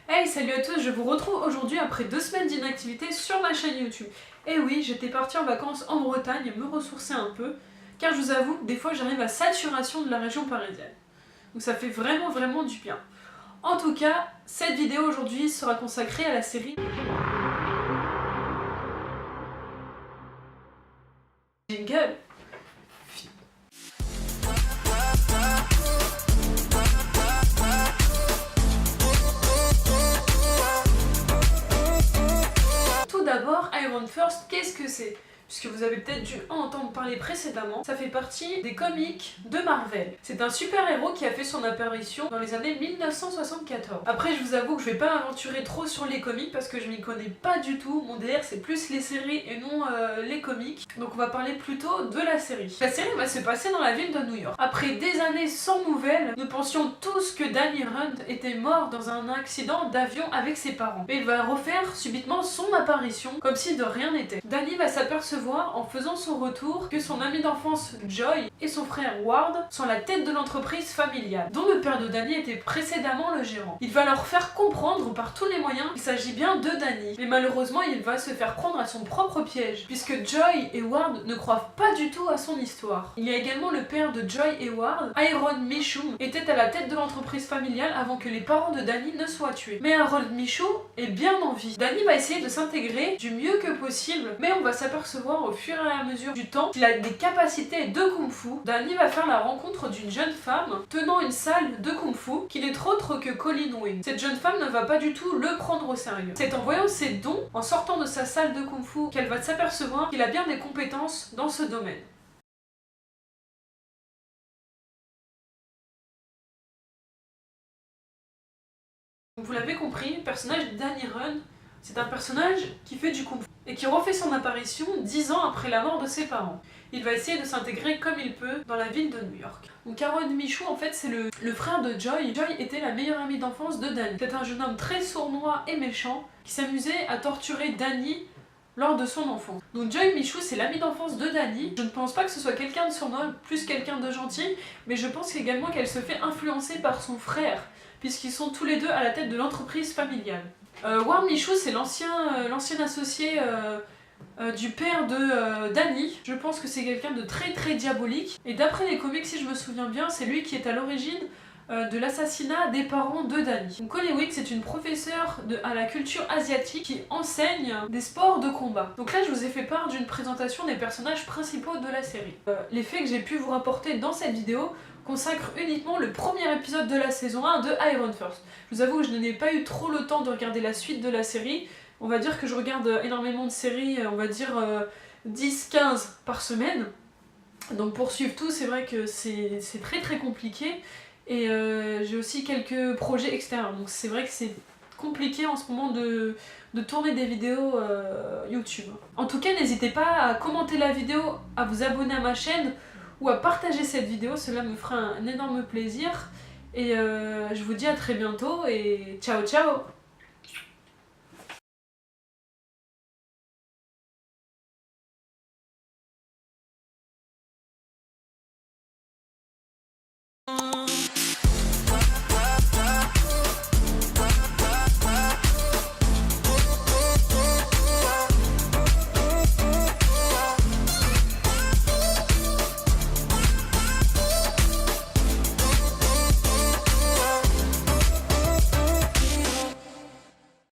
Hey, salut à tous, je vous retrouve aujourd'hui après 2 semaines d'inactivité sur ma chaîne YouTube. Et oui, j'étais partie en vacances en Bretagne me ressourcer un peu, car je vous avoue que des fois j'arrive à saturation de la région parisienne. Donc ça fait vraiment du bien. En tout cas, cette vidéo aujourd'hui sera consacrée à la série Jingle. Tout d'abord, Iron First, qu'est-ce que c'est? Puisque vous avez peut-être dû en entendre parler précédemment, ça fait partie des comics de Marvel. C'est un super-héros qui a fait son apparition dans les années 1974. Après, je vous avoue que je vais pas m'aventurer trop sur les comics parce que je m'y connais pas du tout. Mon DR, c'est plus les séries et non les comics. Donc on va parler plutôt de la série. La série va se passer dans la ville de New York. Après des années sans nouvelles, nous pensions tous que Danny Rand était mort dans un accident d'avion avec ses parents. Mais il va refaire subitement son apparition comme si de rien n'était. Danny va s'apercevoir en faisant son retour que son ami d'enfance Joy et son frère Ward sont la tête de l'entreprise familiale, dont le père de Danny était précédemment le gérant. Il va leur faire comprendre par tous les moyens qu'il s'agit bien de Danny, mais malheureusement il va se faire prendre à son propre piège, puisque Joy et Ward ne croient pas du tout à son histoire. Il y a également le père de Joy et Ward, Harold Mitchum, était à la tête de l'entreprise familiale avant que les parents de Danny ne soient tués. Mais Harold Mitchum est bien en vie. Danny va essayer de s'intégrer du mieux que possible, mais on va s'apercevoir au fur et à mesure du temps qu'il a des capacités de kung-fu. Danny va faire la rencontre d'une jeune femme tenant une salle de kung-fu qui n'est autre que Colleen Wing. Cette jeune femme ne va pas du tout le prendre au sérieux. C'est en voyant ses dons, en sortant de sa salle de kung-fu, qu'elle va s'apercevoir qu'il a bien des compétences dans ce domaine. Vous l'avez compris, le personnage Danny Rand, c'est un personnage qui fait du kung-fu et qui refait son apparition 10 ans après la mort de ses parents. Il va essayer de s'intégrer comme il peut dans la ville de New York. Donc Harold Mitchum, en fait, c'est le frère de Joy. Joy était la meilleure amie d'enfance de Danny. C'est un jeune homme très sournois et méchant qui s'amusait à torturer Danny lors de son enfance. Donc Joy Mitchum, c'est l'ami d'enfance de Danny. Je ne pense pas que ce soit quelqu'un de sournois, plus quelqu'un de gentil, mais je pense également qu'elle se fait influencer par son frère, puisqu'ils sont tous les deux à la tête de l'entreprise familiale. Ward Mitchum, c'est l'ancien associé du père de Danny. Je pense que c'est quelqu'un de très diabolique. Et d'après les comics, si je me souviens bien, c'est lui qui est à l'origine de l'assassinat des parents de Danny. Donc Colleen Wing, c'est une professeure à la culture asiatique qui enseigne des sports de combat. Donc là, je vous ai fait part d'une présentation des personnages principaux de la série. Les faits que j'ai pu vous rapporter dans cette vidéo consacrent uniquement le premier épisode de la saison 1 de Iron First. Je vous avoue que je n'ai pas eu trop le temps de regarder la suite de la série. On va dire que je regarde énormément de séries, on va dire 10-15 par semaine. Donc pour suivre tout, c'est vrai que c'est très compliqué. Et j'ai aussi quelques projets extérieurs. Donc c'est vrai que c'est compliqué en ce moment de tourner des vidéos YouTube. En tout cas, n'hésitez pas à commenter la vidéo, à vous abonner à ma chaîne ou à partager cette vidéo, cela me fera un énorme plaisir. Et je vous dis à très bientôt et ciao ciao.